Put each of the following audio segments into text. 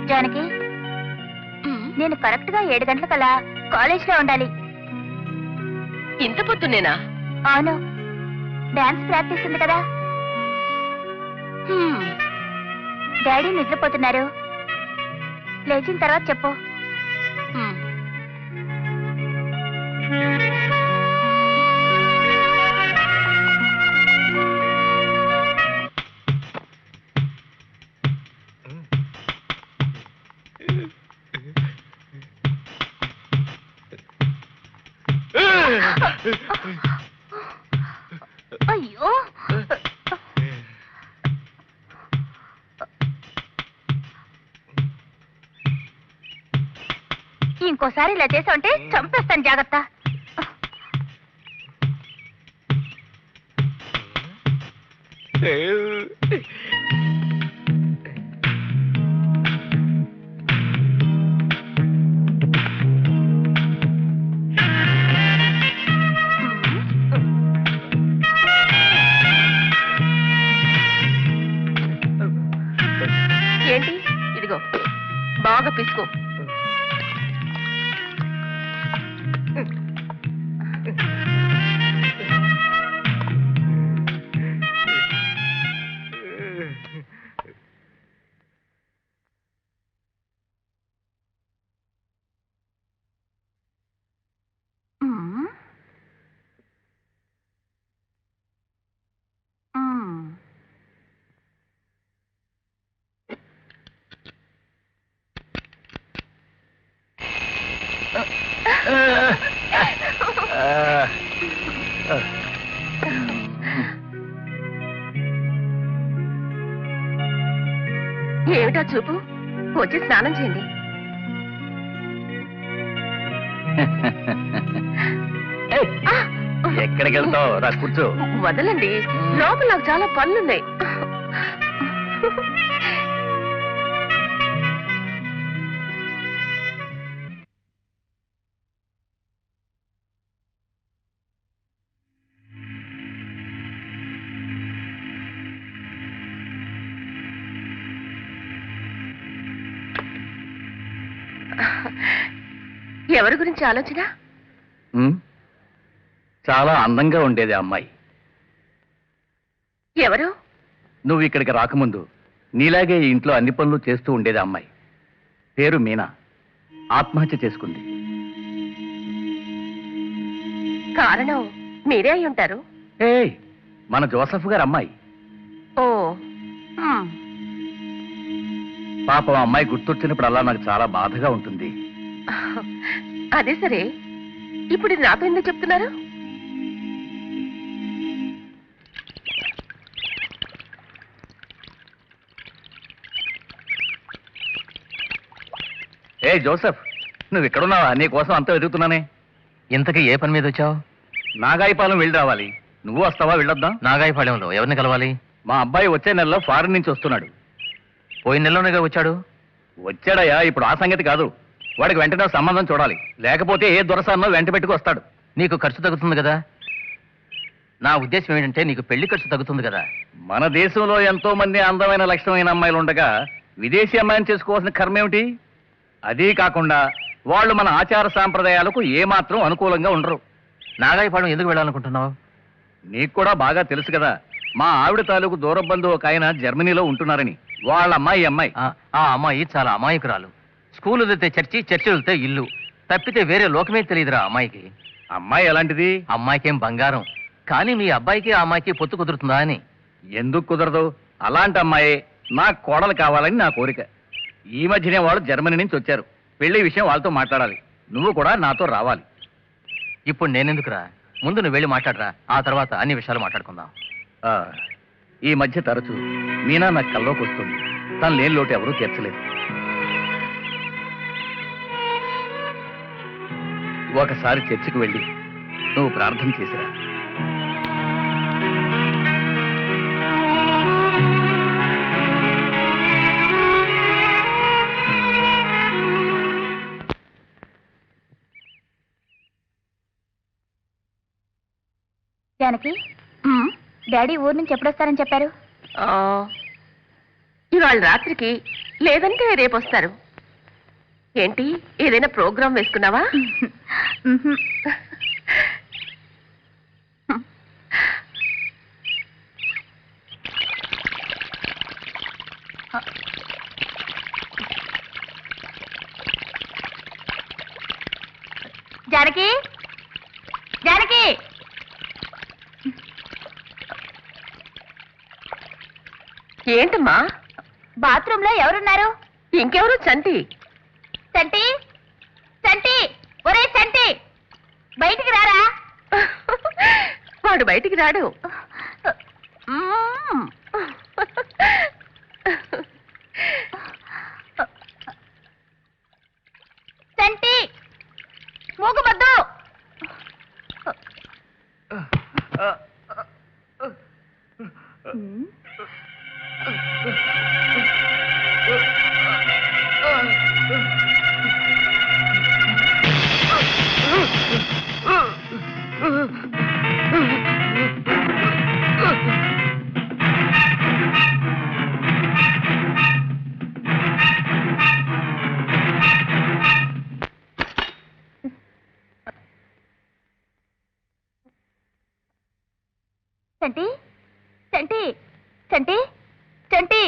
జానకి, నేను కరెక్ట్ గా 7 గంటలకల్లా కాలేజ్ లో ఉండాలి. ఇంత పొద్దునేనా? అవును, డాన్స్ ప్రాక్టీస్ ఉంది కదా. డాడీ నిద్రపోతున్నారు, లేచిన తర్వాత చెప్పు. అయ్యో, ఇంకోసారి ఇలా చేసావంటే చంపేస్తాను, జాగ్రత్త. ఏంటి? ఇదిగో బాగా పిసుకో. ఏమిటా చూపు? వచ్చి స్నానం చేయండి. ఎక్కడికి వెళ్తావు? రా కూర్చో. వదలండి, లోపల నాకు చాలా పనులున్నాయి. ఎవరి గురించి ఆలోచన? చాలా అందంగా ఉండేది అమ్మాయి. ఎవరు? నువ్వు ఇక్కడికి రాకముందు నీలాగే ఈ ఇంట్లో అన్ని పనులు చేస్తూ ఉండేది అమ్మాయి. పేరు మీనా. ఆత్మహత్య చేసుకుంది. కారణం మీరే అయి ఉంటారు. మన జోసఫ్ గారు అమ్మాయి. ఓ, పాపం అమ్మాయి గుర్తొచ్చినప్పుడు అలా నాకు చాలా బాధగా ఉంటుంది. అదే సరే, ఇప్పుడు ఇది నాతో ఎందుకు చెప్తున్నారు? జోసఫ్, నువ్వు ఇక్కడున్నావా? నీ కోసం అంతా వెతుకుతున్నానే. ఇంతకీ ఏ పని మీద వచ్చావు? నాగాయపాలెం వెళ్ళి రావాలి. నువ్వు వస్తావా? వెళ్ళొద్దాం. నాగాయపాలెంలో ఎవరిని కలవాలి? మా అబ్బాయి వచ్చే నెలలో ఫారెన్ నుంచి వస్తున్నాడు. పోయిన నెలలోనేగా వచ్చాడు. వచ్చాడయ్యా, ఇప్పుడు ఆ సంగతి కాదు. వాడికి వెంటనే సంబంధం చూడాలి, లేకపోతే ఏ దొరసాన్నో వెంట పెట్టుకు వస్తాడు. నీకు ఖర్చు తగ్గుతుంది కదా. నా ఉద్దేశం ఏంటంటే నీకు పెళ్లి ఖర్చు తగ్గుతుంది కదా. మన దేశంలో ఎంతో మంది అందమైన లక్షణమైన అమ్మాయిలు ఉండగా విదేశీ అమ్మాయిని చేసుకోవాల్సిన కర్మ ఏమిటి? అదీ కాకుండా వాళ్ళు మన ఆచార సాంప్రదాయాలకు ఏమాత్రం అనుకూలంగా ఉండరు. నాగాయపాలెం ఎందుకు వెళ్ళాలనుకుంటున్నావు? నీకు కూడా బాగా తెలుసు కదా, మా ఆవిడ తాలూకు దూర బంధువు ఒక ఆయన జర్మనీలో ఉంటున్నారని. వాళ్ళ అమ్మాయి ఆ అమ్మాయి చాలా అమాయకురాలు. స్కూల్ వదిలితే చర్చి, చర్చి వదిలితే ఇల్లు, తప్పితే వేరే లోకమే తెలియదురా అమ్మాయికి. అమ్మాయి ఎలాంటిది? అమ్మాయికేం బంగారం. కానీ మీ అబ్బాయికి ఆ అమ్మాయికి పొత్తు కుదురుతుందా అని. ఎందుకు కుదరదు? అలాంటి అమ్మాయి నా కోడలు కావాలని నా కోరిక. ఈ మధ్యనే వాళ్ళు జర్మనీ నుంచి వచ్చారు. పెళ్లి విషయం వాళ్ళతో మాట్లాడాలి. నువ్వు కూడా నాతో రావాలి. ఇప్పుడు నేనెందుకురా? ముందు నువ్వు వెళ్ళి మాట్లాడరా, ఆ తర్వాత అన్ని విషయాలు మాట్లాడుకుందాం. ఆ, ఈ మధ్య తరచూ మీనా నాకు కల్లోకి వస్తుంది. తను లేని లోటు ఎవరూ తీర్చలేదు. ఒకసారి చర్చికి వెళ్ళి నువ్వు ప్రార్థన చేసిరా. జానకి, డాడీ ఊరు నుంచి ఎప్పుడొస్తారని చెప్పారు? ఇవాళ రాత్రికి, లేదంటే రేపు వస్తారు. ఏంటి, ఏదైనా ప్రోగ్రాం వేసుకున్నావా? జానకి, జానకి, ఏంటమ్మా? బాత్రూమ్ లో ఎవరున్నారు? ఇంకెవరు? చంటి. చంటి, చంటి, ఒరే చంటి, బయటికి రారా. వాడు బయటికి రాడు. చంటి, మూగుబద్దు. చంటి, చంటి, చంటి, చంటి,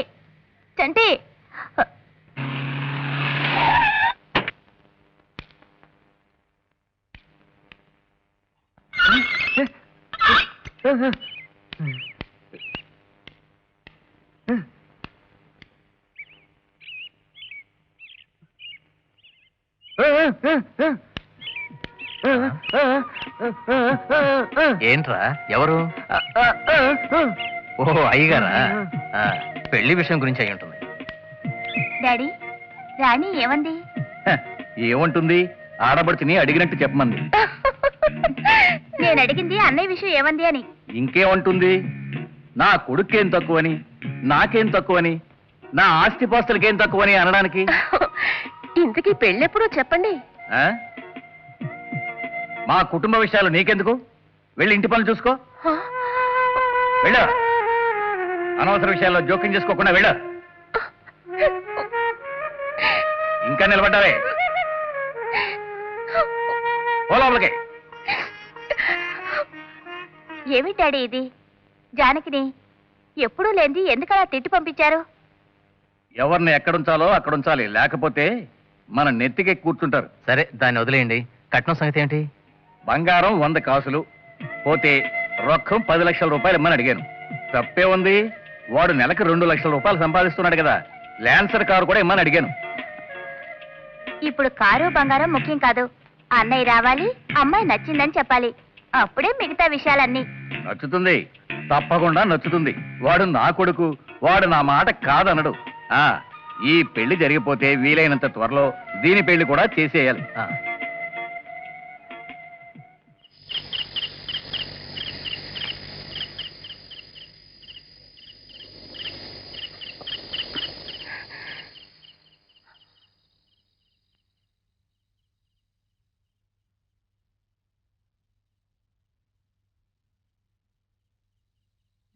చంటి. ఏంట్రా? ఎవరు? ఓహో, అయ్యగారా? పెళ్లి విషయం గురించి అయి ఉంటుంది. డాడీ, రాణి ఏమంది? ఏమంటుంది? ఆడబడితిని అడిగినట్టు చెప్పమంది. నేను అడిగింది అన్నయ్య విషయం ఏమంది అని. ఇంకేమంటుంది? నా కొడుకేం తక్కువని, నాకేం తక్కువని, నా ఆస్తిపాస్తులకేం తక్కువని అనడానికి. ఇంతకీ పెళ్ళెప్పుడో చెప్పండి. ఆ? మా కుటుంబ విషయాలు నీకెందుకు? వెళ్ళి ఇంటి పనులు చూసుకో. వెళ్ళు. అనవసర విషయాల్లో జోక్యం చేసుకోకుండా వెళ్ళు. ఇంకా నిలబడ్డావే? లోపలికి. ఏమి డాడీ ఇది? జానకిని ఎప్పుడూ లేంది ఎందుకలా తిట్టి పంపించారు? ఎవరిని ఎక్కడుంచాలో అక్కడుంచాలి, లేకపోతే మన నెత్తికి కూర్చుంటారు. సరే, దాన్ని వదిలేయండి. కట్నం సంగతి ఏంటి? బంగారం 100 కాసులు పోతే రొక్కం 10 లక్షల రూపాయలు ఇమ్మని అడిగాను. తప్పే ఉంది? వాడు నెలకు 2 లక్షల రూపాయలు సంపాదిస్తున్నాడు కదా. ల్యాన్సర్ కారు కూడా ఇమ్మని అడిగాను. ఇప్పుడు కారు బంగారం ముఖ్యం కాదు. అన్నయ్య రావాలి, అమ్మాయి నచ్చిందని చెప్పాలి. అప్పుడే మిగతా విషయాలన్నీ. నచ్చుతుంది, తప్పకుండా నచ్చుతుంది. వాడు నా కొడుకు, వాడు నా మాట కాదనడు. ఈ పెళ్లి జరిగిపోతే వీలైనంత త్వరలో దీని పెళ్లి కూడా చేసేయాలి.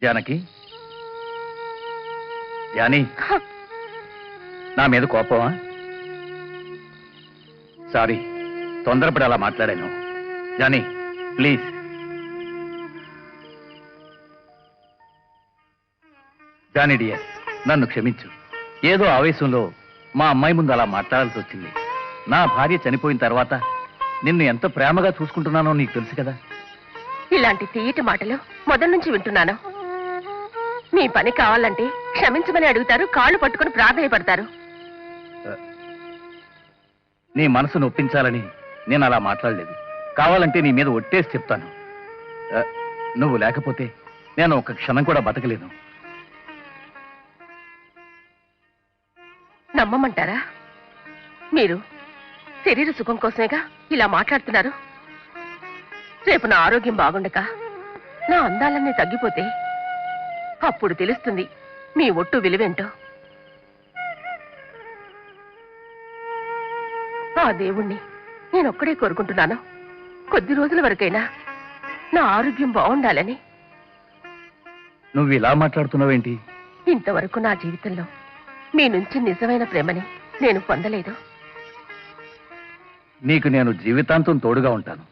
జానకి, జానీ, నా మీద కోపమా? సారీ, తొందరపడి అలా మాట్లాడాను. Johnny, please. జానీ డియర్, నన్ను క్షమించు. ఏదో ఆవేశంలో మా అమ్మాయి ముందు అలా మాట్లాడాల్సి వచ్చింది. నా భార్య చనిపోయిన తర్వాత నిన్ను ఎంత ప్రేమగా చూసుకుంటున్నానో నీకు తెలుసు కదా. ఇలాంటి తీయటి మాటలు మొదటి నుంచి వింటున్నాను. మీ మీ పని కావాలంటే క్షమించమని అడుగుతారు, కాళ్ళు పట్టుకుని ప్రాధాయపడతారు. నీ మనసు నొప్పించాలని నేను అలా మాట్లాడలేదు. కావాలంటే నీ మీద ఒట్టేసి చెప్తాను. నువ్వు లేకపోతే నేను ఒక క్షణం కూడా బతకలేను. నమ్మమంటారా? మీరు శరీర సుఖం కోసమేగా ఇలా మాట్లాడుతున్నారు. రేపు నా ఆరోగ్యం బాగుండక నా అందాలన్నీ తగ్గిపోతే అప్పుడు తెలుస్తుంది మీ ఒట్టు విలువేంటో. ఆ దేవుణ్ణి నేనొక్కడే కోరుకుంటున్నాను, కొద్ది రోజుల వరకైనా నా ఆరోగ్యం బాగుండాలని. నువ్వు ఇలా మాట్లాడుతున్నావేంటి? ఇంతవరకు నా జీవితంలో మీ నుంచి నిజమైన ప్రేమని నేను పొందలేదు. నీకు నేను జీవితాంతం తోడుగా ఉంటాను.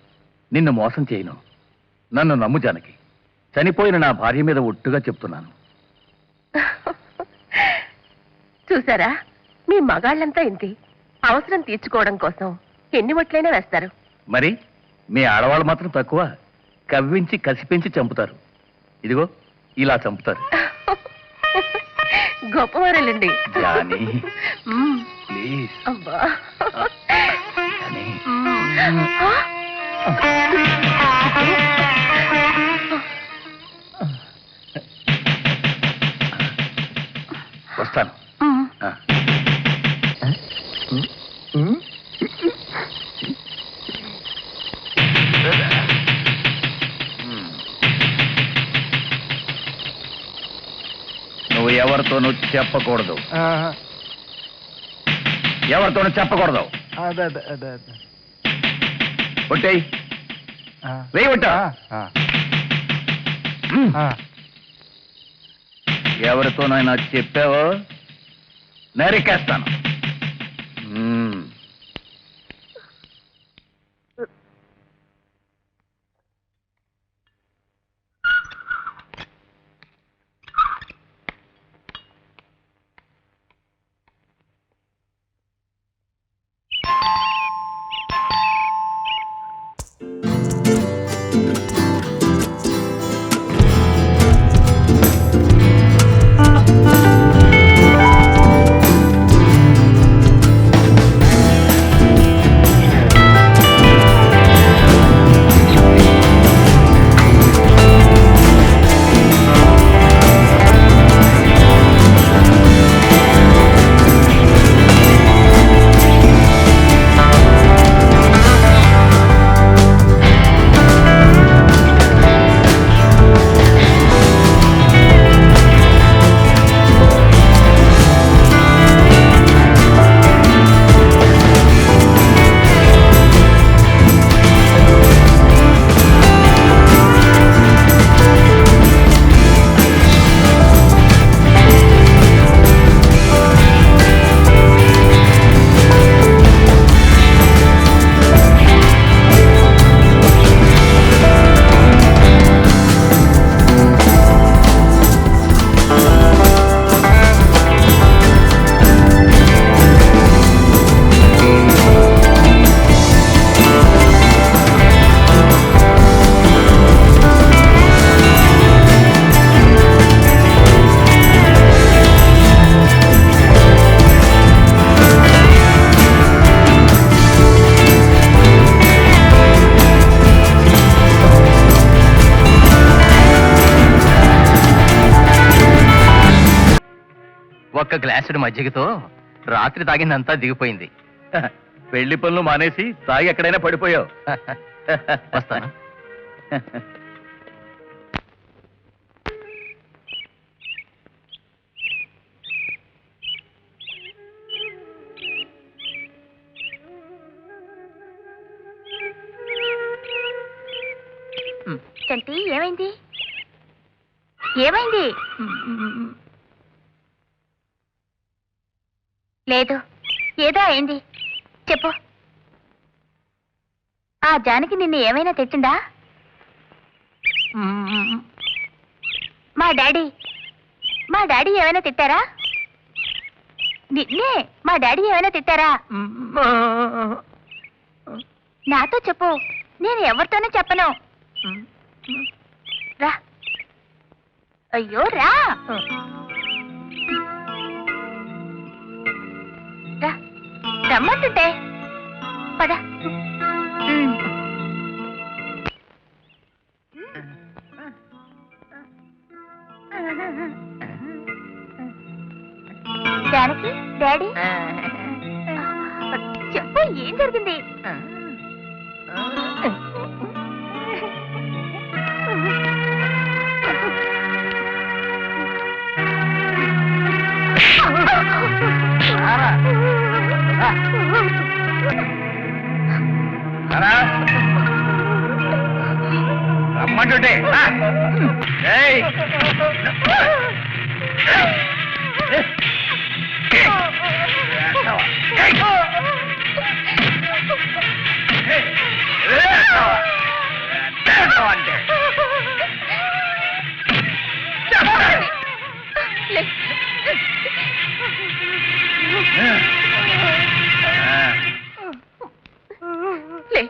నిన్ను మోసం చేయను. నన్ను నమ్ము జానకి. చనిపోయిన నా భార్య మీద ఒట్టుగా చెప్తున్నాను. చూసారా, మీ మగాళ్ళంతా ఇంటి అవసరం తీర్చుకోవడం కోసం ఎన్ని ఒట్లైనా వేస్తారు. మరి మీ ఆడవాళ్ళు మాత్రం తక్కువ. కవ్వించి కసిపెంచి చంపుతారు. ఇదిగో ఇలా చంపుతారు. గొప్పవారేలండి. Johnny hmm. ప్లీజ్. అబ్బా. జానీ. వస్తాను. ఆ. నువ్వు ఎవరితోనూ చెప్పకూడదు. ఎవరితోనూ చెప్పకూడదు. ఒట్టేయ్. వేయి ఒట్ట. ఎవరితోనైనా చెప్పావో నరికేస్తాను. ఒక్క గ్లాసుడు మజ్జిగతో రాత్రి తాగిందంతా దిగిపోయింది. పెళ్లి పనులు మానేసి తాగి ఎక్కడైనా పడిపోయావు. వస్తాను. చంటి, ఏమైంది? ఏమైంది? లేదు, ఏదో అయింది. చెప్పు. ఆ జానకి నిన్ను ఏమైనా తిట్టిందా? మా డాడీ ఏమైనా తిట్టారా? నిన్నే మా డాడీ ఏమైనా తిట్టారా? నాతో చెప్పు, నేను ఎవరితోనూ చెప్పను. రా. అయ్యో రా రా, రమ్మంటుంటే పద. జానకి, డాడీ చెప్పు, ఏం జరిగింది? రమ్మంటుంటే లే,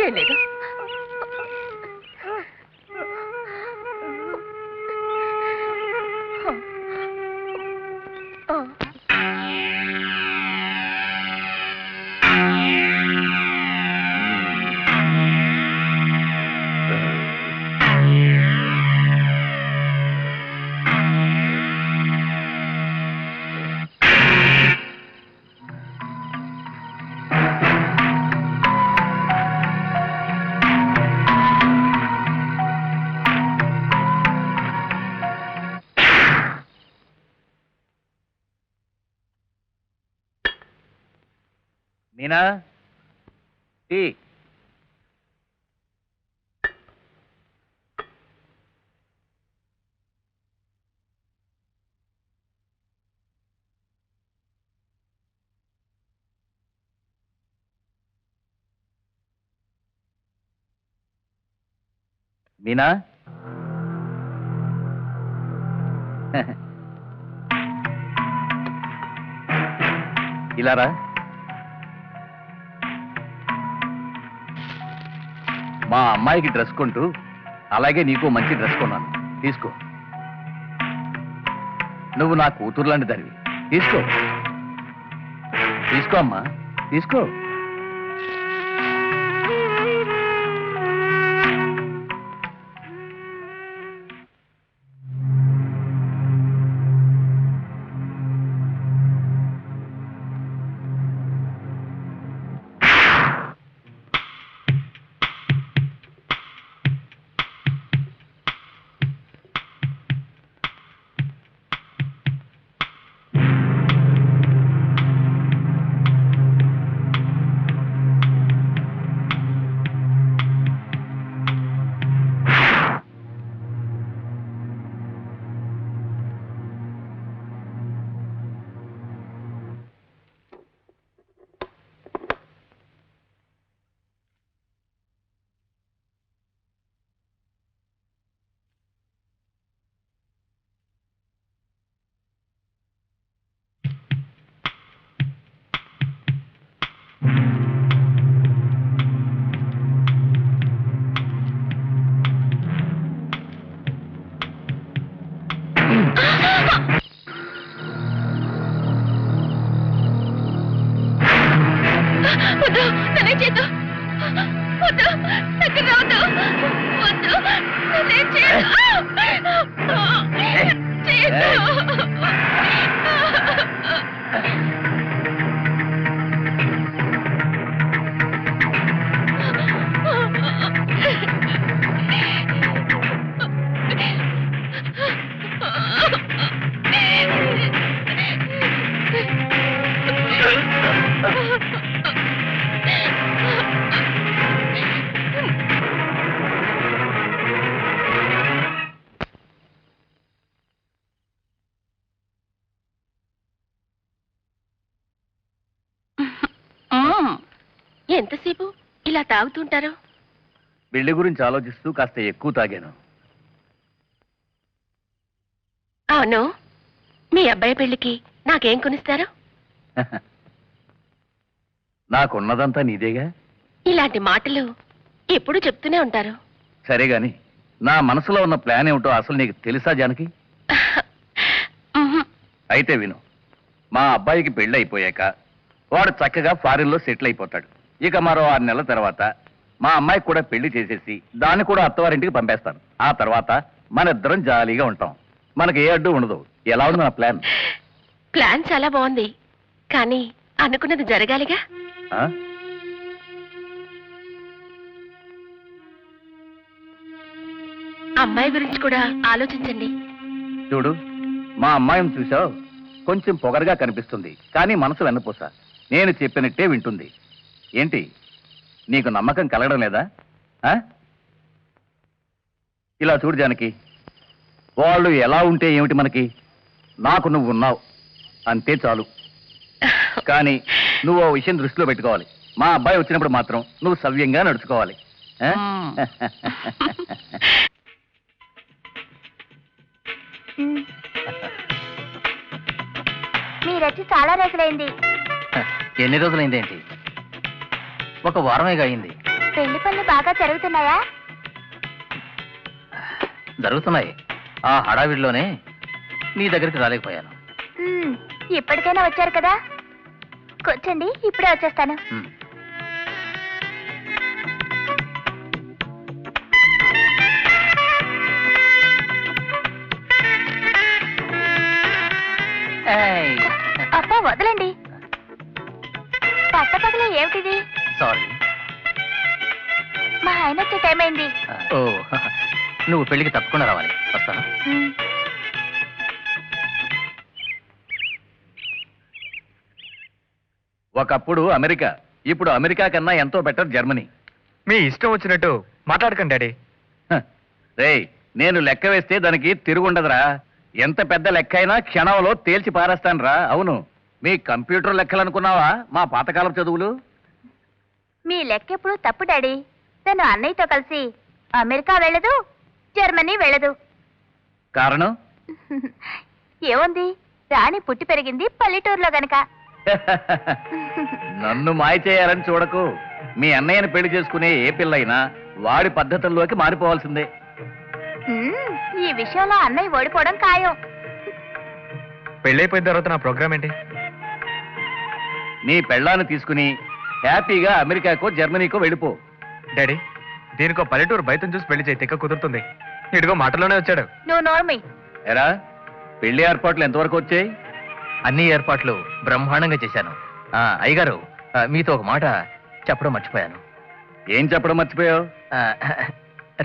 ఏం లేదు. మీనా, టీ. మీనా, ఇలా రా. మా అమ్మాయికి డ్రెస్ కొంటూ అలాగే నీకు మంచి డ్రెస్ కొన్నాను, తీసుకో. నువ్వు నా కూతురు లాంటి దానివి, తీసుకో. తీసుకో అమ్మా, తీసుకో. వద్దు, నన్నే చేద్దు. వద్దు, దగ్గర రావద్దు. వద్దు, నన్నే చేయొద్దు. చేయొద్దు. ఎంతసేపు ఇలా తాగుతుంటారు? పెళ్లి గురించి ఆలోచిస్తూ కాస్త ఎక్కువ తాగాను. అవును, మీ అబ్బాయి పెళ్లికి నాకేం కొనిస్తారు? నాకున్నదంతా నీదేగా. ఇలాంటి మాటలు ఎప్పుడు చెప్తూనే ఉంటారు. సరే గాని నా మనసులో ఉన్న ప్లాన్ ఏమిటో అసలు నీకు తెలుసా జానకి? అయితే విను. మా అబ్బాయికి పెళ్లి అయిపోయాక వాడు చక్కగా ఫారిన్లో సెటిల్ అయిపోతాడు. ఇక మరో 6 నెలల తర్వాత మా అమ్మాయికి కూడా పెళ్లి చేసేసి దాన్ని కూడా అత్తవారింటికి పంపేస్తాను. ఆ తర్వాత మన ఇద్దరం జాలీగా ఉంటాం. మనకి ఏ అడ్డు ఉండదు. ఎలా ఉంది నా ప్లాన్? ప్లాన్ చాలా బాగుంది, కానీ అనుకున్నది జరగాలిగా. ఆ? అమ్మాయి గురించి కూడా ఆలోచించండి. చూడు, మా అమ్మాయిని చూసావు, కొంచెం పొగరుగా కనిపిస్తుంది, కానీ మనసు వెన్నపూస. నేను చెప్పినట్టే వింటుంది. ఏంటి, నీకు నమ్మకం కలగడం లేదా? ఆ? ఇలా చూడు జానకి, వాళ్ళు ఎలా ఉంటే ఏమిటి మనకి? నాకు నువ్వు ఉన్నావు అంతే చాలు. కానీ నువ్వు ఓ విషయం దృష్టిలో పెట్టుకోవాలి. మా అబ్బాయి వచ్చినప్పుడు మాత్రం నువ్వు సవ్యంగా నడుచుకోవాలి. ఆ? మీరొచ్చి చాలా రోజులైంది. ఎన్ని రోజులైందేంటి? 1 వారమేగా అయింది. పెళ్లి పనులు బాగా జరుగుతున్నాయా? జరుగుతున్నాయి. ఆ హడావిడిలోనే నీ దగ్గరికి రాలేకపోయాను. ఇప్పటికైనా వచ్చారు కదా, కూర్చోండి, ఇప్పుడే వచ్చేస్తాను. అబ్బా వదలండి. పట్టపగలే ఏమిటిది? సారీ. మా ఆయన వచ్చే టైం అయింది. ఓ, నువ్వు పెళ్లికి తప్పకుండా రావాలి. వస్తాను. ఒకప్పుడు అమెరికా, ఇప్పుడు అమెరికా కన్నా ఎంతో బెటర్ జర్మనీ. మీ ఇష్టం వచ్చినట్టు మాట్లాడకండి డాడీ. రేయ్, నేను లెక్క వేస్తే దానికి తిరుగుండదురా. ఎంత పెద్ద లెక్క అయినా క్షణంలో తేల్చి పారేస్తానురా. అవును, మీ కంప్యూటర్ లెక్కలు అనుకున్నావా మా పాతకాలం చదువులు? మీ లెక్క ఎప్పుడు తప్పు డాడీ. తను అన్నయ్యతో కలిసి అమెరికా వెళ్ళదు, జర్మనీ వెళ్ళదు. కారణం? ఏముంది, రాణి పుట్టి పెరిగింది పల్లెటూరులో గనక. నన్ను మాయ చేయాలని చూడకు. మీ అన్నయ్యని పెళ్లి చేసుకునే ఏ పిల్లైనా వాడి పద్ధతుల్లోకి మారిపోవాల్సిందే. ఈ విషయంలో అన్నయ్య ఓడిపోవడం ఖాయం. పెళ్ళైపోయిన తర్వాత నా ప్రోగ్రామ్ ఏంటి? నీ పెళ్ళాన్ని తీసుకుని హ్యాపీగా అమెరికాకో జర్మనీకో వెళ్ళిపో. డాడీ, దీనికో పల్లెటూరు బయటను చూసి పెళ్లి చేయి, తిక్క కుదురుతుంది. ఇదిగో మాటలోనే వచ్చాడు. నువ్వు నోర్మి. ఎరా, పెళ్లి ఏర్పాట్లు ఎంతవరకు వచ్చాయి? అన్ని ఏర్పాట్లు బ్రహ్మాండంగా చేశాను. అయ్యగారు, మీతో ఒక మాట చెప్పడం మర్చిపోయాను. ఏం చెప్పడం మర్చిపోయావు?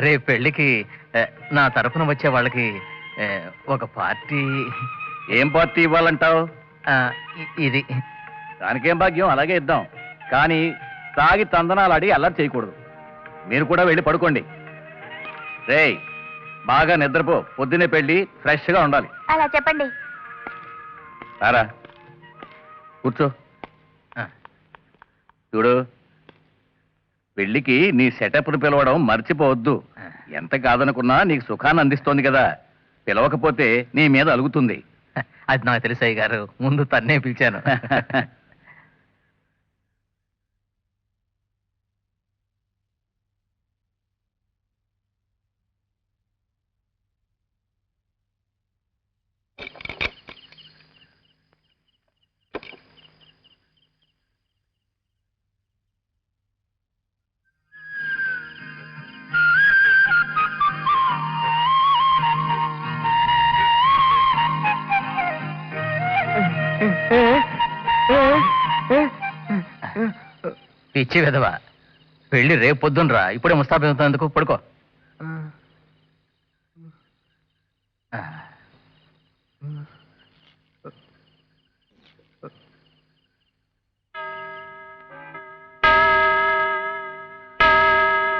రేపు పెళ్లికి నా తరఫున వచ్చే వాళ్ళకి ఒక పార్టీ. ఏం పార్టీ ఇవ్వాలంటావు? ఇది. దానికేం భాగ్యం, అలాగే ఇద్దాం. కానీ తాగి తందనాలాడి అల్లరి చేయకూడదు. మీరు కూడా వెళ్ళి పడుకోండి. రేయ్, బాగా నిద్రపో. పొద్దునే పెళ్లి, ఫ్రెష్గా ఉండాలి. అలా చెప్పండి. రారా, కూర్చో. చూడు, పెళ్లికి నీ సెటప్ను పిలవడం మర్చిపోవద్దు. ఎంత కాదనుకున్నా నీకు సుఖాన్ని అందిస్తోంది కదా. పిలవకపోతే నీ మీద అలుగుతుంది. అది నాకు తెలుసు అయ్యగారు, ముందు తన్నే పిలిచాను. పిచ్చి విధవా, పెళ్లి రేపు పొద్దునరా, ఇప్పుడే ముస్తాబవుతున్నందుకు పడుకో.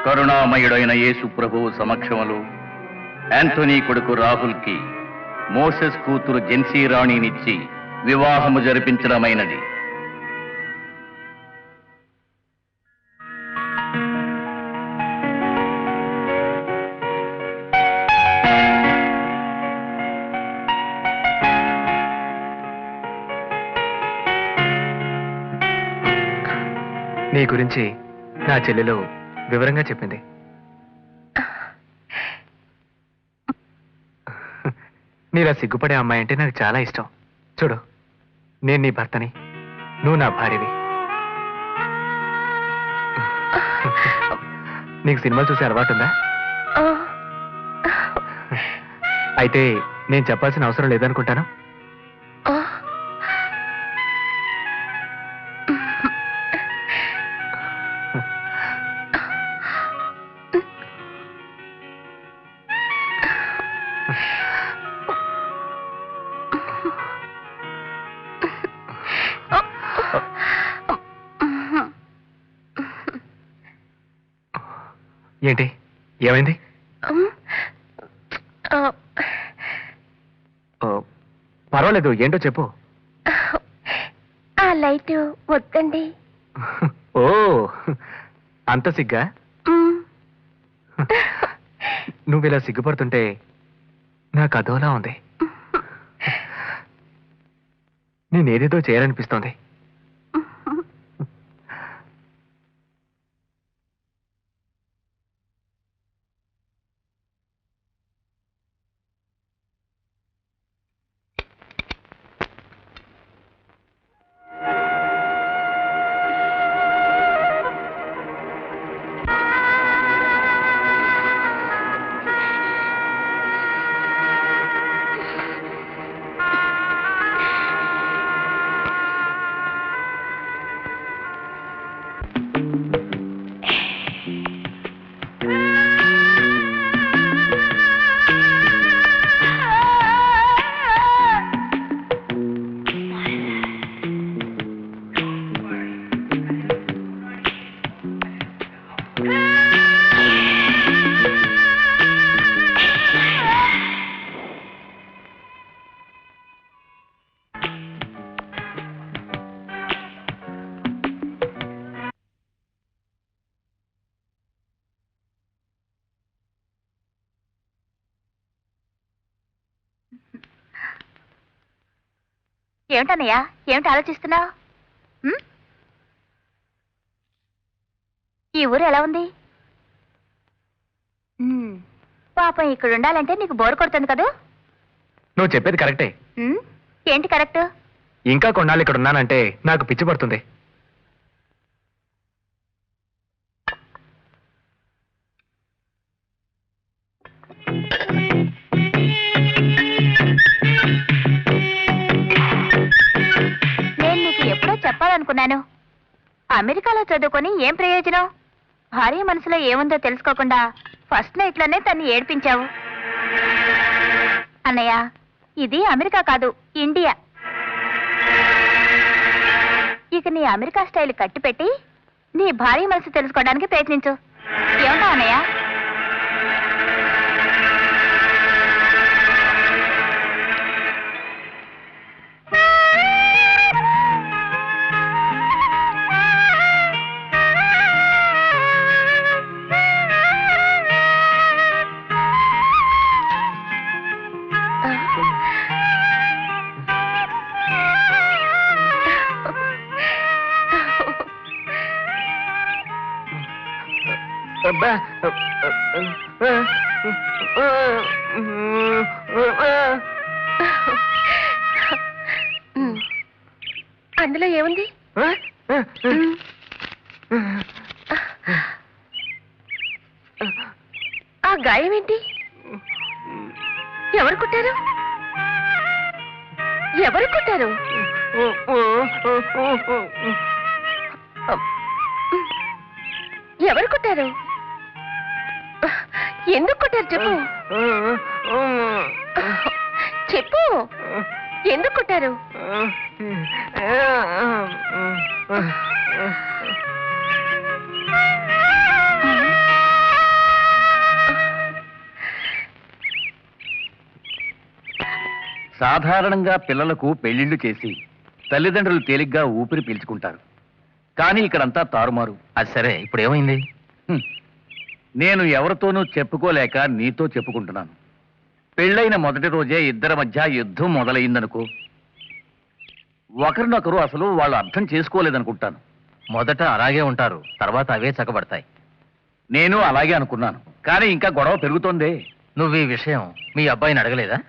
కరుణామయుడైన యేసు ప్రభువు సమక్షములు యాంటోనీ కొడుకు రాహుల్కి మోసెస్ కూతురు జెన్సీ రాణినిచ్చి వివాహము జరిపించడమైనది. నీ గురించి నా చెల్లెలు వివరంగా చెప్పింది. నీలా సిగ్గుపడే అమ్మాయి అంటే నాకు చాలా ఇష్టం. చూడు, నేను నీ భర్తని, నువ్వు నా భార్యవి. నీకు సినిమాలు చూసే అలవాటు ఉందా? అయితే నేను చెప్పాల్సిన అవసరం లేదనుకుంటాను. ఏంటి, ఏమైంది? పర్వాలేదు, ఏంటో చెప్పు. ఆ లైట్ వద్దండి. ఓ, అంత సిగ్గా? నువ్వు ఇలా సిగ్గుపడుతుంటే నాకు అదోలా ఉంది. నేనేదేదో చేయాలనిపిస్తోంది. ఏమిటన్నయ్యా, ఏమిటి ఆలోచిస్తున్నావు? ఈ ఊరు ఎలా ఉంది? పాపం ఇక్కడ ఉండాలంటే నీకు బోర్ కొడుతుంది కదూ? నువ్వు చెప్పేది కరెక్టే. ఏంటి కరెక్ట్? ఇంకా కొన్నాళ్ళు ఇక్కడ ఉన్నానంటే నాకు పిచ్చి పడుతుంది. నేను నీకు ఎప్పుడో చెప్పాలనుకున్నాను. అమెరికాలో చదువుకొని ఏం ప్రయోజనం? భార్య మనసులో ఏముందో తెలుసుకోకుండా ఫస్ట్ నైట్ లోనే తన్ని ఏడ్పించావు. అన్నయ్య, ఇది అమెరికా కాదు, ఇండియా. ఇక నీ అమెరికా స్టైల్ కట్టిపెట్టి నీ భార్య మనసు తెలుసుకోవడానికి ప్రయత్నించు. ఏమంటా అన్నయ్య? అందులో ఏముంది? ఆ గాయం ఏంటి? ఎవరు కుట్టారు? ఎవరు కుట్టారు? ఎవరు కుట్టారు? ఎందుకు కుట్టారు చెప్పు. చెప్పు, ఎందుకు కుట్టారు? సాధారణంగా పిల్లలకు పెళ్లిళ్లు చేసి తల్లిదండ్రులు తేలిగ్గా ఊపిరి పీల్చుకుంటారు. కానీ ఇక్కడంతా తారుమారు. అది సరే, ఇప్పుడు ఏమైంది? నేను ఎవరితోనూ చెప్పుకోలేక నీతో చెప్పుకుంటున్నాను. పెళ్ళైన మొదటి రోజే ఇద్దరి మధ్య యుద్ధం మొదలైందనుకో. ఒకరినొకరు అసలు వాళ్ళు అర్థం చేసుకోలేదనుకుంటాను. మొదట అలాగే ఉంటారు, తర్వాత అవే చక్కబడతాయి. నేను అలాగే అనుకున్నాను, కానీ ఇంకా గొడవ పెరుగుతోందే. నువ్వు ఈ విషయం మీ అబ్బాయిని అడగలేదా?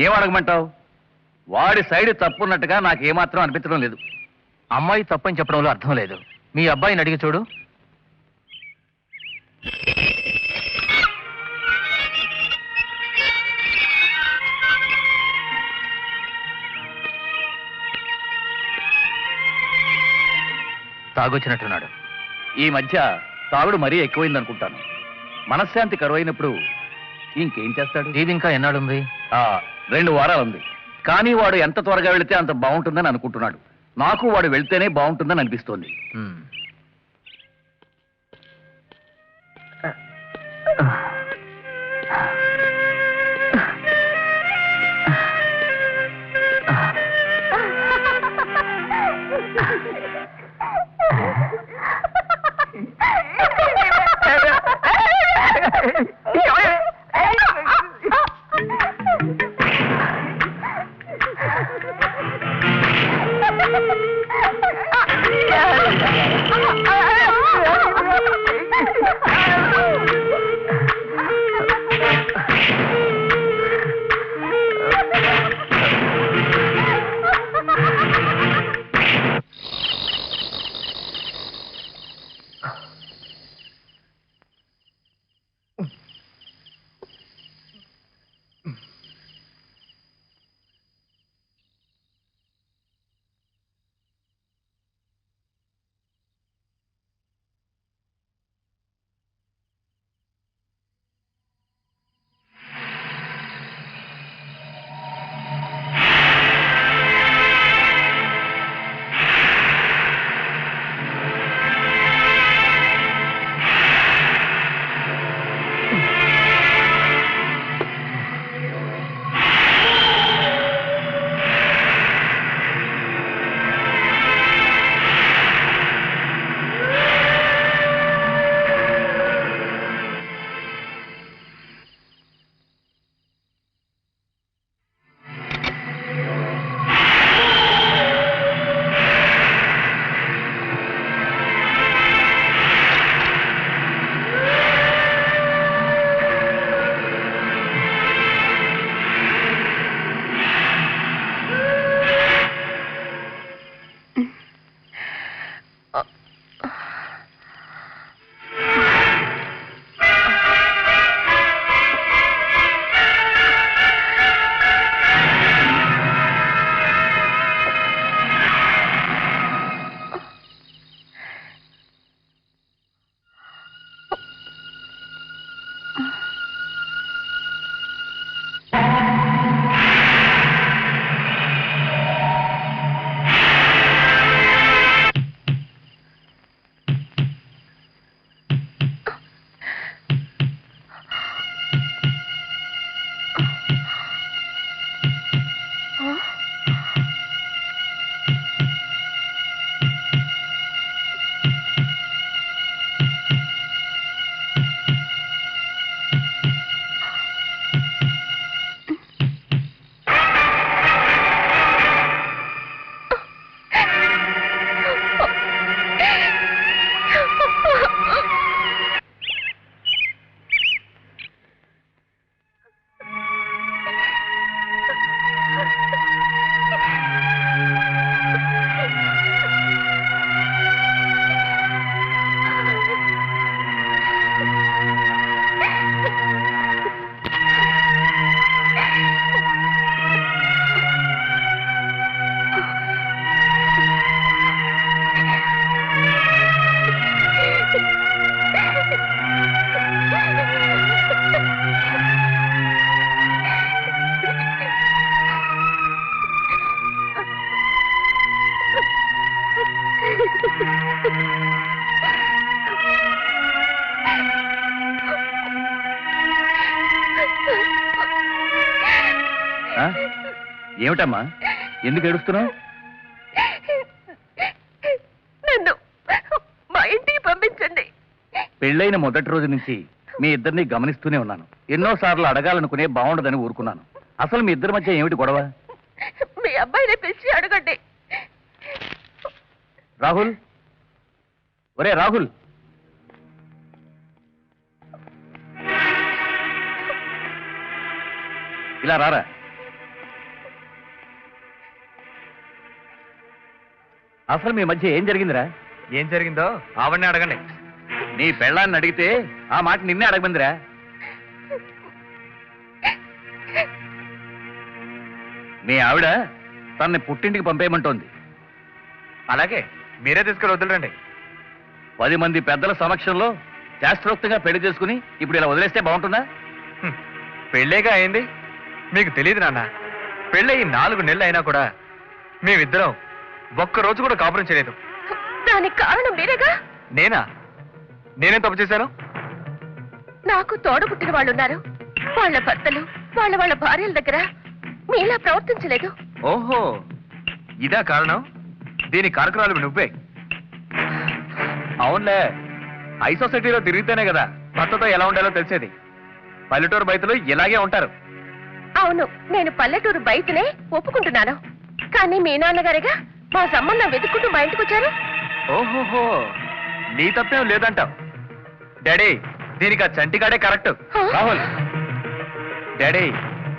ఏం అడగమంటావు? వాడి సైడ్ తప్పున్నట్టుగా నాకు ఏమాత్రం అనిపించడం లేదు. అమ్మాయి తప్పని చెప్పడంలో అర్థం లేదు. మీ అబ్బాయిని అడిగి చూడు. తాగొచ్చినట్టున్నాడు. ఈ మధ్య తాగుడు మరీ ఎక్కువైందనుకుంటాను. మనశ్శాంతి కరువైనప్పుడు ఇంకేం చేస్తాడు? ఇది ఇంకా ఎన్నాడుంది? 2 వారాలుంది. కానీ వాడు ఎంత త్వరగా వెళితే అంత బాగుంటుందని అనుకుంటున్నాడు. నాకు వాడు వెళ్తేనే బాగుంటుందని అనిపిస్తోంది. ఏమిటమ్మా, ఎందుకు ఏడుస్తున్నావు? నన్ను మా ఇంటికి పంపించండి. పెళ్ళైన మొదటి రోజు నుంచి మీ ఇద్దరిని గమనిస్తూనే ఉన్నాను. ఎన్నోసార్లు అడగాలనుకునే బాగుండదని ఊరుకున్నాను. అసలు మీ ఇద్దరి మధ్య ఏమిటి గొడవ? మీ అబ్బాయిని పిలిచి అడగండి. రాహుల్, ఒరే రాహుల్, ఇలా రారా. అసలు మీ మధ్య ఏం జరిగిందిరా? ఏం జరిగిందో ఆవిడనే అడగండి. నీ పెళ్ళాన్ని అడిగితే ఆ మాట నిన్నే అడగమందిరా. మీ ఆవిడ తనని పుట్టింటికి పంపేయమంటోంది. అలాగే మీరే తీసుకెళ్ళి వదిలేరండి. 10 మంది పెద్దల సమక్షంలో శాస్త్రోక్తంగా పెళ్లి చేసుకుని ఇప్పుడు ఇలా వదిలేస్తే బాగుంటుందా? పెళ్ళేగా అయింది, మీకు తెలియదు నాన్న. పెళ్ళయి 4 నెలలు అయినా కూడా మేమిద్దరం ఒక్క రోజు కూడా కాపురం చేయలేదు. దానికి కారణం మీరేగా. నేనేం తప్పు చేశాను? నాకు తోడబుట్టిన వాళ్ళు ఉన్నారు. వాళ్ళ భర్తలు వాళ్ళ భార్యల దగ్గర మీలా ప్రవర్తించలేదు. ఓహో, ఇదా కారణం? దీని కారకురాలు నువ్వే. అవునులే, హై సొసైటీలో తిరిగితేనే కదా భర్తతో ఎలా ఉండాలో తెలిసేది. పల్లెటూరు బయటలో ఇలాగే ఉంటారు. అవును, నేను పల్లెటూరు బయటనే ఒప్పుకుంటున్నాను. కానీ మీ నాన్నగారిగా మా సంబంధం వెతుక్కుంటూ మా ఇంటికి వచ్చారు. ఓహోహో, నీ తప్పేం లేదంటావు. డాడీ, దీనికి ఆ చంటిగాడే కరెక్ట్. రాహుల్, డాడీ,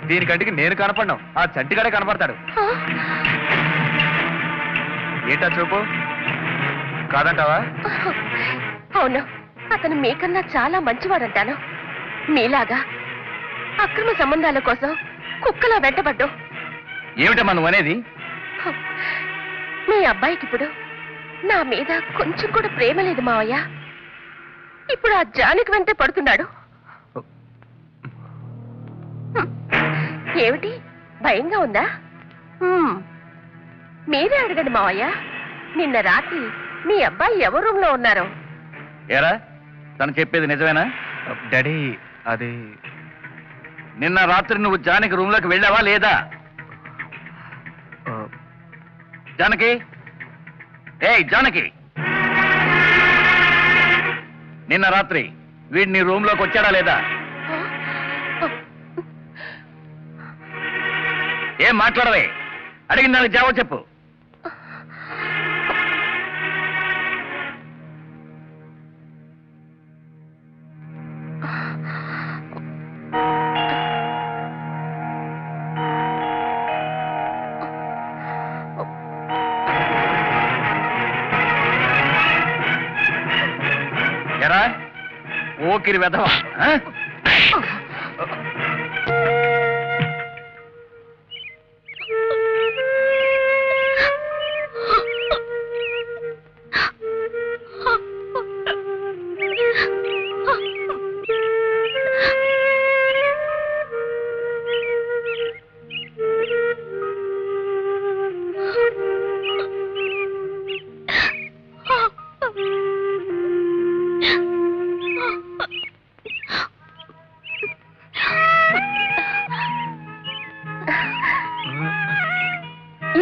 దీనికంటికి నేను కనపడ్డాం, ఆ చంటిగాడే కనపడతాడు. ఏంటా చూపు, కాదంటావా? అవును, అతను మీకన్నా చాలా మంచివాడంటాను. మీలాగా అక్రమ సంబంధాల కోసం కుక్కలా వెంటబడ్డు. ఏమిటమ్మా నువ్వు అనేది? మీ అబ్బాయికి ఇప్పుడు నా మీద కొంచెం కూడా ప్రేమ లేదు మావయ్య. ఇప్పుడు ఆ జానికి వెంటే పడుతున్నాడు. ఏమిటి, భయంగా ఉందా? మీరే అడగండి మావయ్య. నిన్న రాత్రి మీ అబ్బాయి ఎవరి రూమ్ లో ఉన్నారు? ఏరా, తను చెప్పేది నిజమేనా? డాడీ, అది నిన్న రాత్రి నువ్వు జానకి రూమ్ లోకి వెళ్ళావా లేదా? జానకి, ఏయ్ జానకి, నిన్న రాత్రి వీడు నీ రూమ్ లోకి వచ్చాడా లేదా? ఏం మాట్లాడవే? అడిగిన దానికి జవాబు చెప్పు. ఎరా ఓకిరి వెధవా,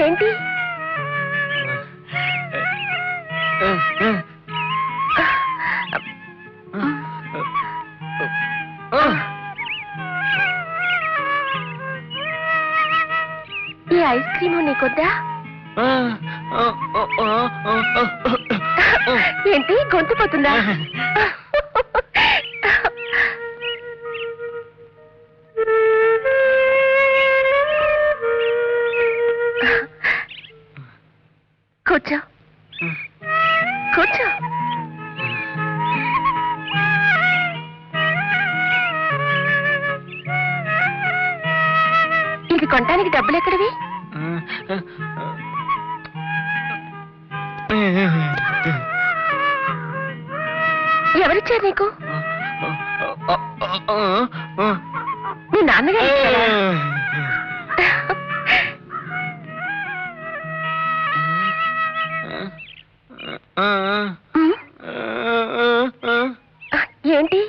ఏంటి? ఈ ఐస్ క్రీము నీకొద్దా? ఏంటి, గొంతు పోతుందా? కూర్చో కూర్చో. ఇది కొనడానికి డబ్బులు ఎక్కడివి? ఎవరిచ్చారు నీకు? నీ నాన్నగారు ఇచ్చారా? ఏంటి?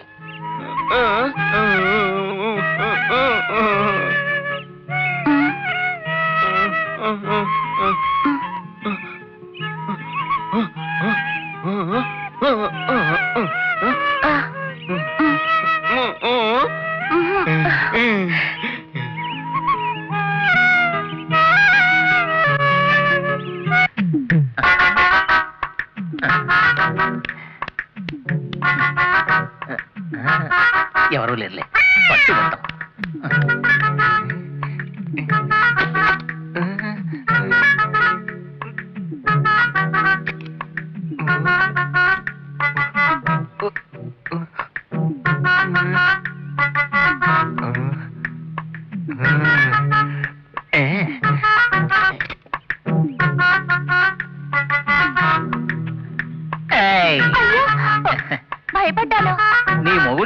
ఎవరూ లేరులే, పట్టు మొత్తం.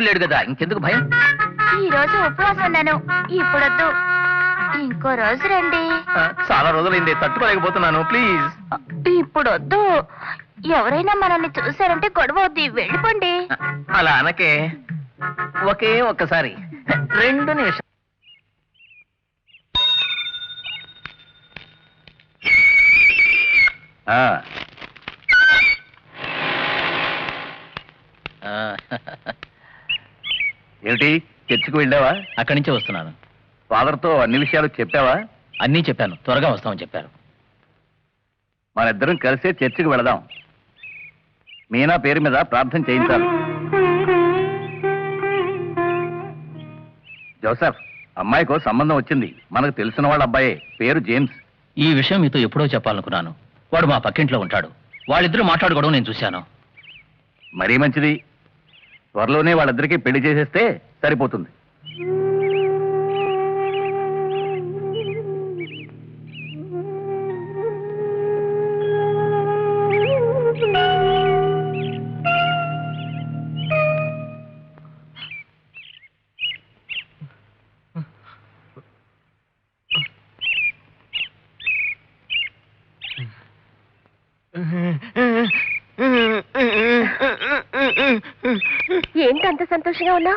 దేవుడు లేడు కదా, ఇంకెందుకు భయం? ఈ రోజు ఉపవాసం ఉన్నాను, ఇప్పుడొద్దు, ఇంకో రోజు రండి. చాలా రోజులైంది, తట్టుకోలేకపోతున్నాను, ప్లీజ్. ఇప్పుడొద్దు, ఎవరైనా మనల్ని చూసారంటే గొడవ వద్దు, వెళ్ళిపోండి. అలా అనకే, ఒకే ఒక్కసారి 2 నిమిషాలు. ఆ, ఏమిటి చర్చికి వెళ్ళావా? అక్కడి నుంచే వస్తున్నాను. ఫాదర్తో అన్ని విషయాలు చెప్పావా? అన్నీ చెప్పాను, త్వరగా వస్తామని చెప్పారు. మనిద్దరం కలిసే చర్చికి వెళదాం. మీనా పేరు మీద ప్రార్థన చేయించాలి. జోసెఫ్, అమ్మాయికో సంబంధం వచ్చింది. మనకు తెలిసిన వాళ్ళ అబ్బాయే, పేరు జేమ్స్. ఈ విషయం మీతో ఎప్పుడో చెప్పాలనుకున్నాను. వాడు మా పక్కింట్లో ఉంటాడు. వాళ్ళిద్దరూ మాట్లాడుకోవడం నేను చూశాను. మరీ మంచిది. త్వరలోనే వాళ్ళిద్దరికీ పెళ్లి చేసేస్తే సరిపోతుంది. ఏంటి అంత సంతోషంగా ఉన్నా?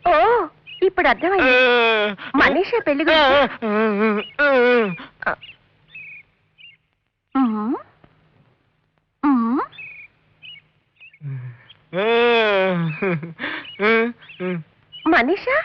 ఓ, ఇప్పుడు అర్థమైంది. మనీషా పెళ్లి మనీషా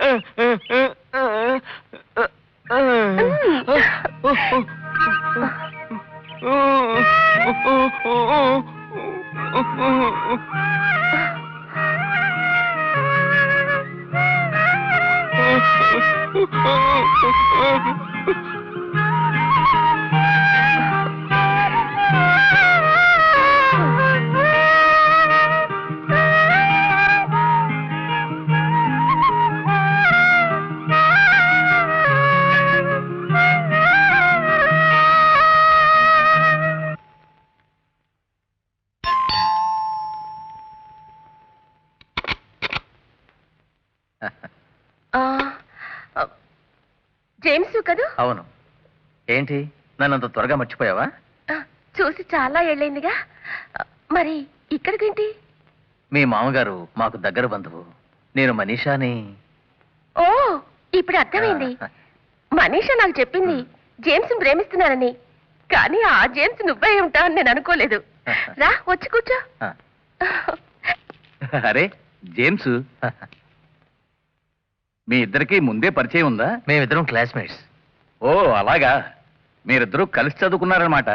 జేమ్స్ కదూ? అవును. ఏంటి, నన్నంత త్వరగా మర్చిపోయావా? చూసి చాలా ఏళ్ళైందిగా. మరి ఇక్కడికేంటి? మీ మామగారు మాకు దగ్గర బంధువు. నేను మనీషాని. ఓ, ఇప్పుడు అర్థమైంది. మనీషా నాకు చెప్పింది జేమ్స్ ప్రేమిస్తున్నానని. కానీ ఆ జేమ్స్ నువ్వే ఉంటావని నేను అనుకోలేదు. రా, వచ్చి కూర్చో. అరే జేమ్స్, మీ ఇద్దరికి ముందే పరిచయం ఉందా? మేమిద్దరం క్లాస్మేట్స్. ఓ అలాగా, మీరిద్దరూ కలిసి చదువుకున్నారనమాట.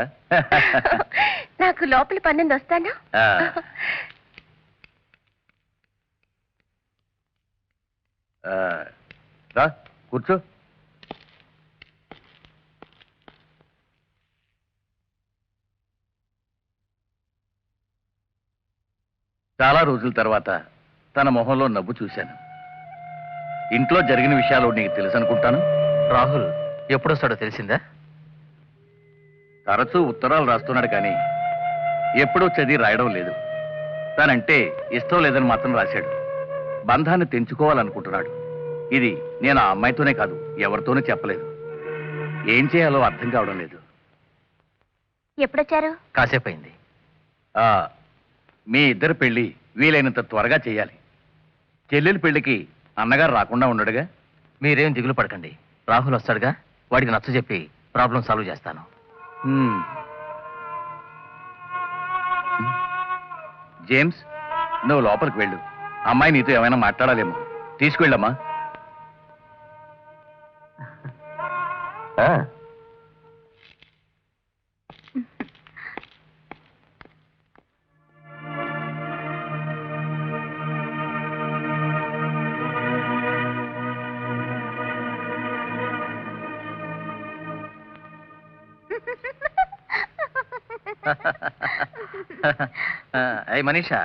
నాకు లోపలి పన్నెండు వస్తాను. రా కూర్చో. చాలా రోజుల తర్వాత తన మొహంలో నవ్వు చూశాను. ఇంట్లో జరిగిన విషయాలు నీకు తెలుసు అనుకుంటాను. రాహుల్ ఎప్పుడొస్తాడో తెలిసిందా? తరచూ ఉత్తరాలు రాస్తున్నాడు కానీ ఎప్పుడూ చదివి రాయడం లేదు. తనంటే ఇష్టం లేదని మాత్రం రాశాడు. బంధాన్ని తెంచుకోవాలనుకుంటున్నాడు. ఇది నేను ఆ అమ్మాయితోనే కాదు, ఎవరితోనూ చెప్పలేదు. ఏం చేయాలో అర్థం కావడం లేదు. ఎప్పుడొచ్చారు? కాసేపయింది. మీ ఇద్దరు పెళ్లి వీలైనంత త్వరగా చేయాలి. చెల్లెలి పెళ్లికి అన్నగారు రాకుండా ఉండడుగా. మీరేం దిగులు పడకండి, రాహుల్ వస్తాడుగా. వాడికి నచ్చ చెప్పి ప్రాబ్లం సాల్వ్ చేస్తాను. జేమ్స్, నువ్వు లోపలికి వెళ్ళు. అమ్మాయి నీతో ఏమైనా మాట్లాడాలేమో. తీసుకువెళ్ళమ్మా. అయ్యి మనీషా,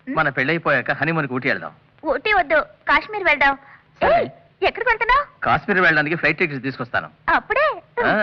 మన పెళ్ళైపోయాక హనీమూన్కి ఊటీ వెళ్దాం. ఊటీ వద్దు, కాశ్మీర్ వెళ్దాం. సరే. ఏయ్, ఎక్కడికి వెళ్తున్నావు? కాశ్మీర్ వెళ్ళడానికి ఫ్లైట్ టికెట్స్ తీసుకొస్తాను. అప్పుడే ఆ.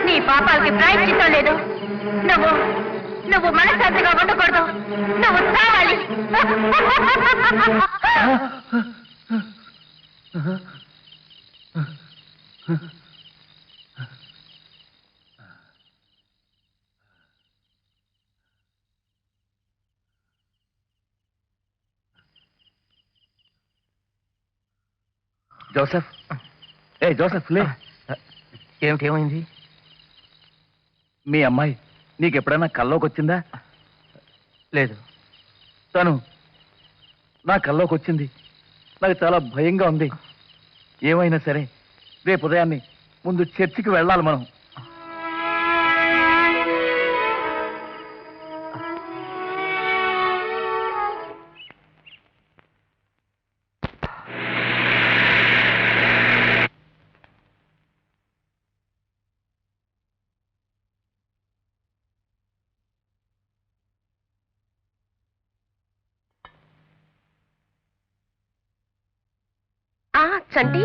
నీ పాపాలకి ప్రాయశ్చిత్తం లేదు. నువ్వు నువ్వు మనశ్శాంతిగా ఉండకూడదు. నువ్వు చావాలి. జోసెఫ్, జోసెఫ్ లే. ఏమైంది? మీ అమ్మాయి నీకెప్పుడైనా కల్లోకి వచ్చిందా? లేదు. తను నా కల్లోకి వచ్చింది. నాకు చాలా భయంగా ఉంది. ఏమైనా సరే రేపు ఉదయాన్నే ముందు చర్చికి వెళ్ళాలి మనం. చంటి,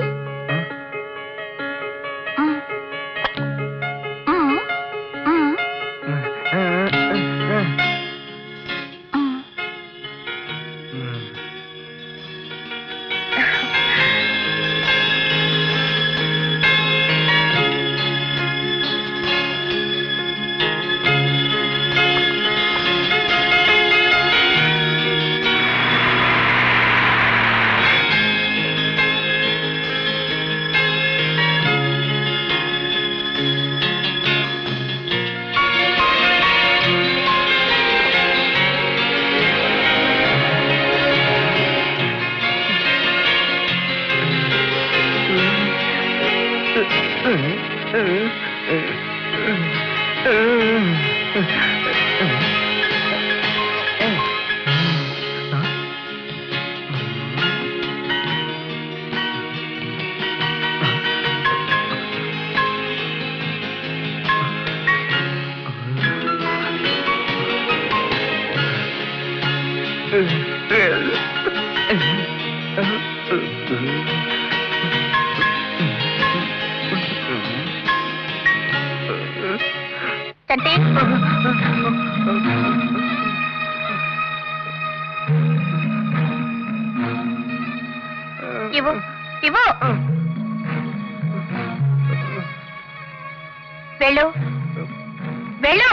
చంటి, ఇవ్వు ఇవ్వు. వెళ్ళు వెళ్ళు.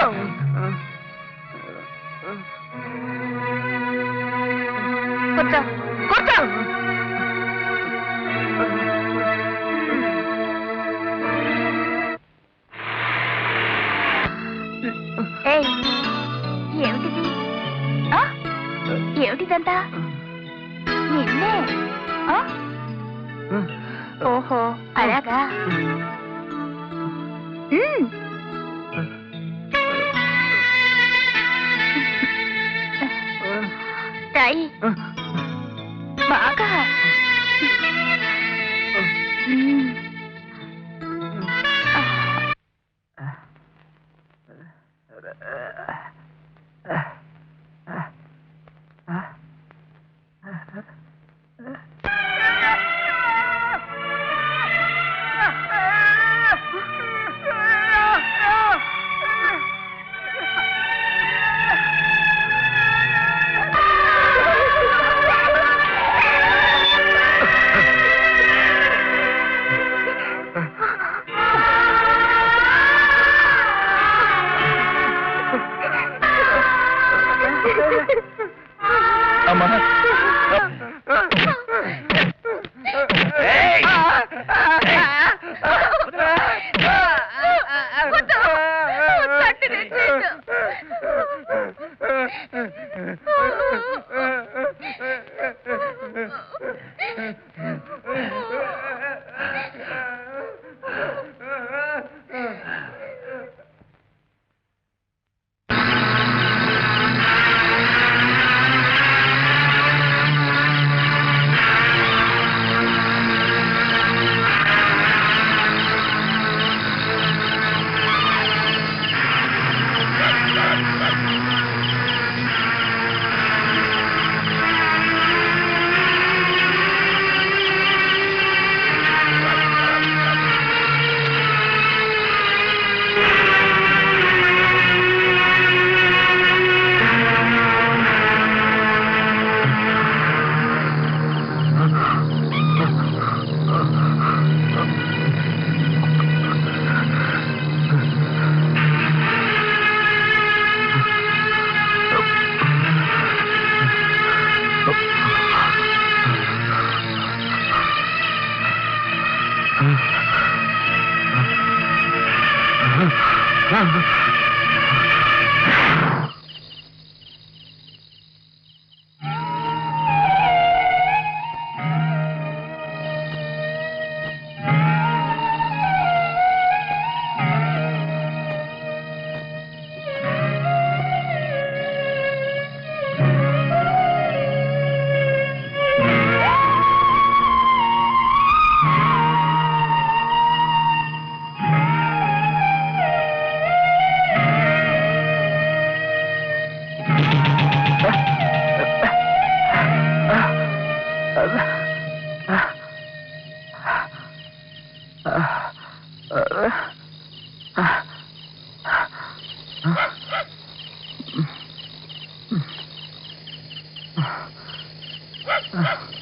కూర్చో కూర్చో. ఏయ్, ఏమిటిది? ఆ? ఏమిటిదంతా? నిన్నే. ఆ? ఓహో, అలాగా. తాయి బాగా. వద్దమ్మా. ఏయ్! Ah.